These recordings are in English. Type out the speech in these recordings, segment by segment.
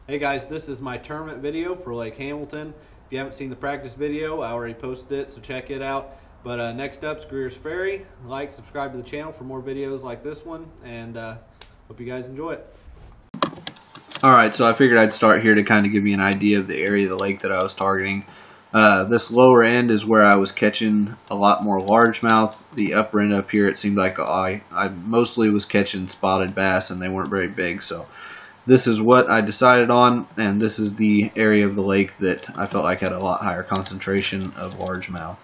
Hey guys, this is my tournament video for Lake Hamilton. If you haven't seen the practice video, I already posted it, so check it out. But next up, Greer's Ferry. Like, subscribe to the channel for more videos like this one, and hope you guys enjoy it. Alright, so I figured I'd start here to kind of give you an idea of the area of the lake that I was targeting. This lower end is where I was catching a lot more largemouth. The upper end up here, it seemed like I mostly was catching spotted bass, and they weren't very big. So this is what I decided on, and this is the area of the lake that I felt like had a lot higher concentration of largemouth.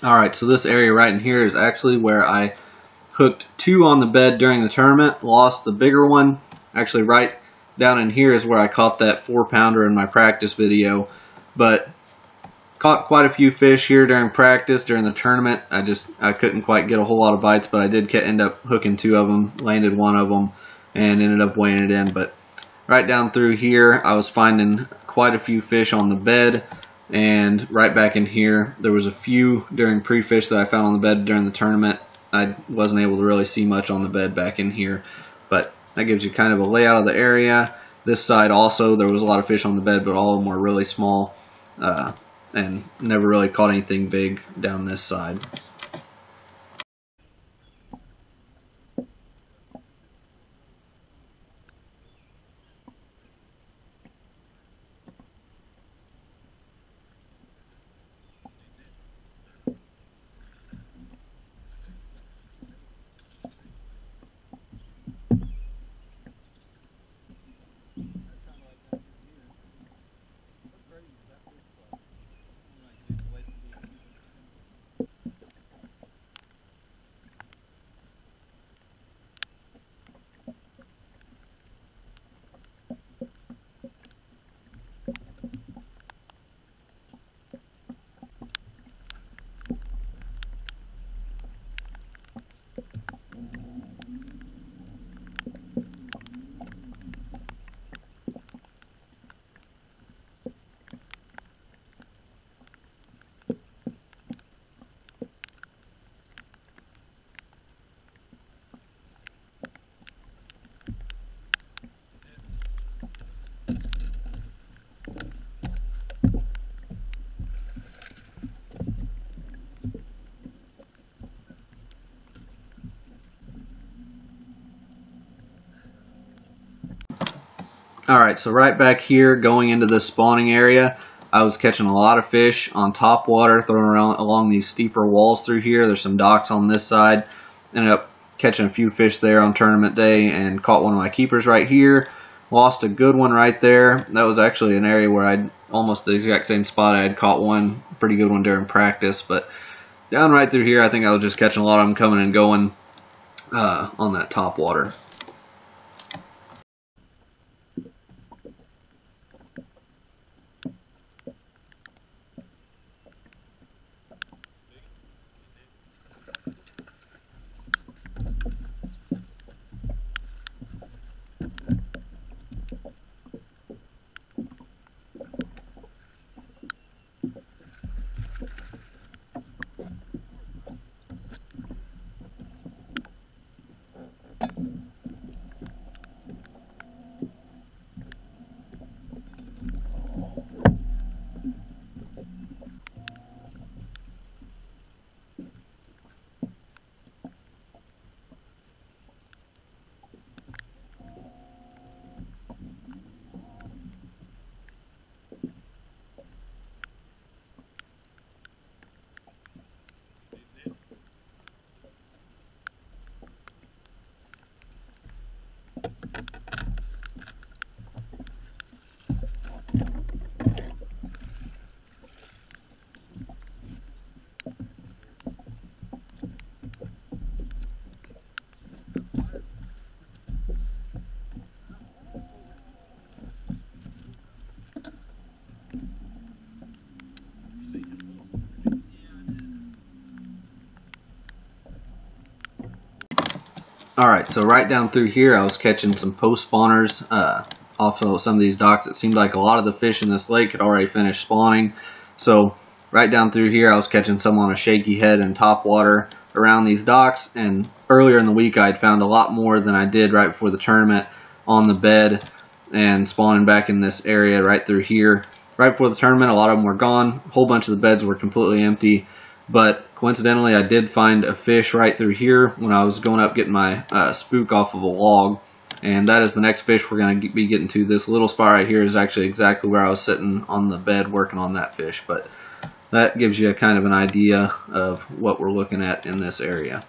Alright, so this area right in here is actually where I hooked two on the bed during the tournament, lost the bigger one. Actually, right down in here is where I caught that 4-pounder in my practice video, but caught quite a few fish here during practice. During the tournament, I couldn't quite get a whole lot of bites, but I did end up hooking two of them, landed one of them, and ended up weighing it in. But right down through here, I was finding quite a few fish on the bed. And right back in here, there was a few during pre-fish that I found on the bed during the tournament. I wasn't able to really see much on the bed back in here, but that gives you kind of a layout of the area. This side also, there was a lot of fish on the bed, but all of them were really small, and never really caught anything big down this side. Alright, so right back here, going into this spawning area, I was catching a lot of fish on top water, throwing around along these steeper walls through here. There's some docks on this side. Ended up catching a few fish there on tournament day and caught one of my keepers right here. Lost a good one right there. That was actually an area where I'd almost the exact same spot I had caught one pretty good one during practice. But down right through here, I think I was just catching a lot of them coming and going on that top water. Alright, so right down through here I was catching some post spawners off of some of these docks. It seemed like a lot of the fish in this lake had already finished spawning. So right down through here I was catching some on a shaky head and top water around these docks, and earlier in the week I'd found a lot more than I did right before the tournament on the bed and spawning back in this area right through here. Right before the tournament a lot of them were gone, a whole bunch of the beds were completely empty, but coincidentally I did find a fish right through here when I was going up getting my spook off of a log, and that is the next fish we're going to be getting to. This little spot right here is actually exactly where I was sitting on the bed working on that fish, but that gives you a kind of an idea of what we're looking at in this area.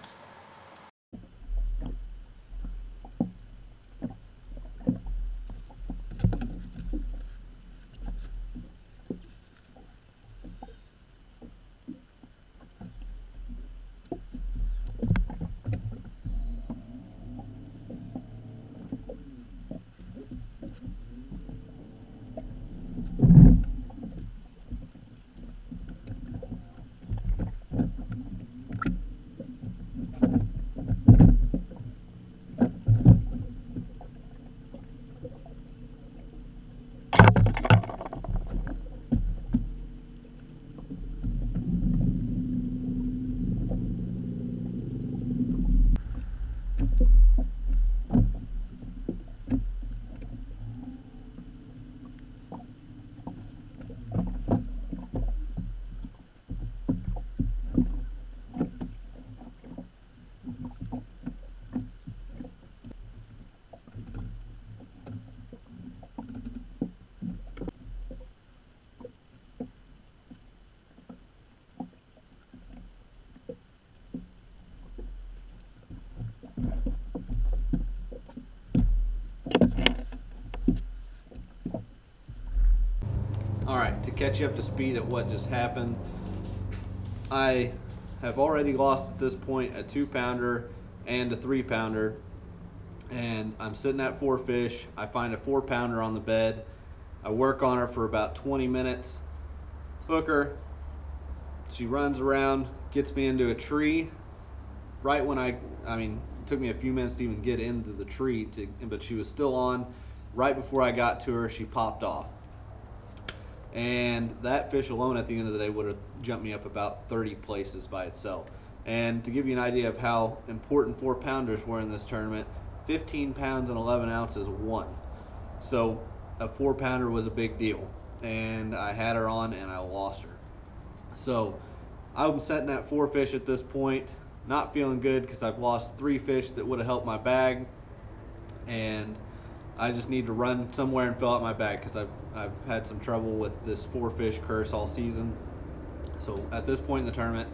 Alright, to catch you up to speed at what just happened, I have already lost at this point a 2-pounder and a 3-pounder, and I'm sitting at 4 fish. I find a 4-pounder on the bed. I work on her for about 20 minutes, hook her, she runs around, gets me into a tree. Right when I mean, it took me a few minutes to even get into the tree, but she was still on. Right before I got to her, she popped off. And that fish alone at the end of the day would have jumped me up about 30 places by itself. And to give you an idea of how important 4-pounders were in this tournament, 15 pounds and 11 ounces won. So a 4-pounder was a big deal, and I had her on and I lost her. So I'm setting at 4 fish at this point, not feeling good because I've lost 3 fish that would have helped my bag, and I just need to run somewhere and fill out my bag because I've had some trouble with this 4-fish curse all season. So at this point in the tournament,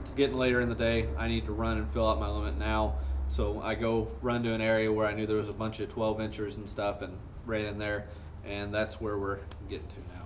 it's getting later in the day. I need to run and fill out my limit now. So I go run to an area where I knew there was a bunch of 12-inchers and stuff, and right in there, and that's where we're getting to now.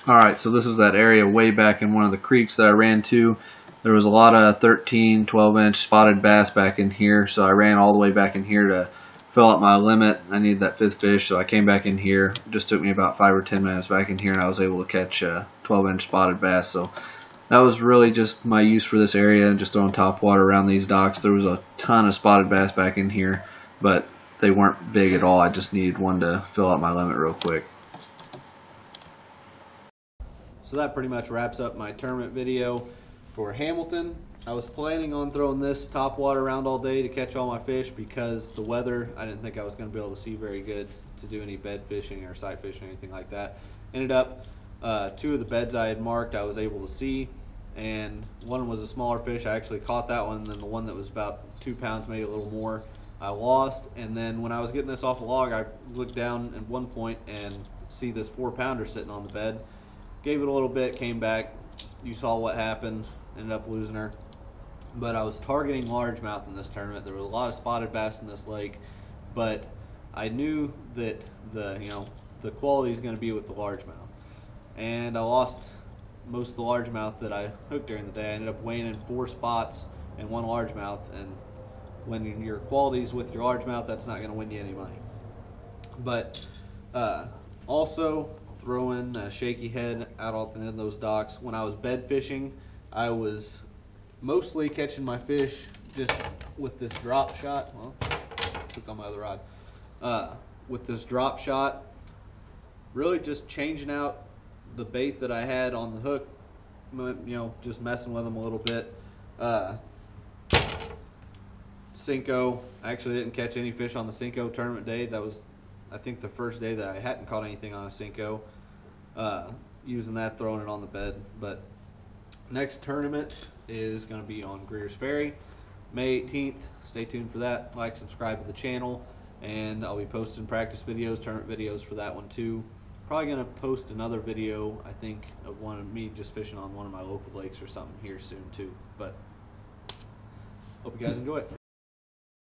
Alright, so this is that area way back in one of the creeks that I ran to. There was a lot of 13, 12-inch spotted bass back in here, so I ran all the way back in here to fill out my limit. I needed that 5th fish, so I came back in here. It just took me about 5 or 10 minutes back in here, and I was able to catch a 12-inch spotted bass. So that was really just my use for this area, and just throwing top water around these docks. There was a ton of spotted bass back in here, but they weren't big at all. I just needed one to fill out my limit real quick. So that pretty much wraps up my tournament video for Hamilton. I was planning on throwing this top water around all day to catch all my fish, because the weather, I didn't think I was going to be able to see very good to do any bed fishing or sight fishing or anything like that. Ended up, 2 of the beds I had marked I was able to see, and one was a smaller fish. I actually caught that one, and then the one that was about 2 pounds, maybe a little more, I lost. And then when I was getting this off the log, I looked down at one point and see this 4-pounder sitting on the bed. Gave it a little bit, came back. You saw what happened, ended up losing her. But I was targeting largemouth in this tournament. There were a lot of spotted bass in this lake, but I knew that the quality is going to be with the largemouth. And I lost most of the largemouth that I hooked during the day. I ended up weighing in 4 spots and 1 largemouth, and when your quality's with your largemouth, that's not going to win you any money. But also throwing a shaky head out on the end of those docks. When I was bed fishing, I was mostly catching my fish just with this drop shot. Well, took on my other rod. With this drop shot, really just changing out the bait that I had on the hook, just messing with them a little bit. Cinco, I actually didn't catch any fish on the Cinco tournament day. That was, I think, the first day that I hadn't caught anything on a Cinco. Using that, throwing it on the bed. But next tournament is going to be on Greer's Ferry, May 18th. Stay tuned for that. Like, subscribe to the channel, and I'll be posting practice videos, tournament videos for that one too. Probably going to post another video, I think, of one of me just fishing on one of my local lakes or something here soon too. But hope you guys enjoy it.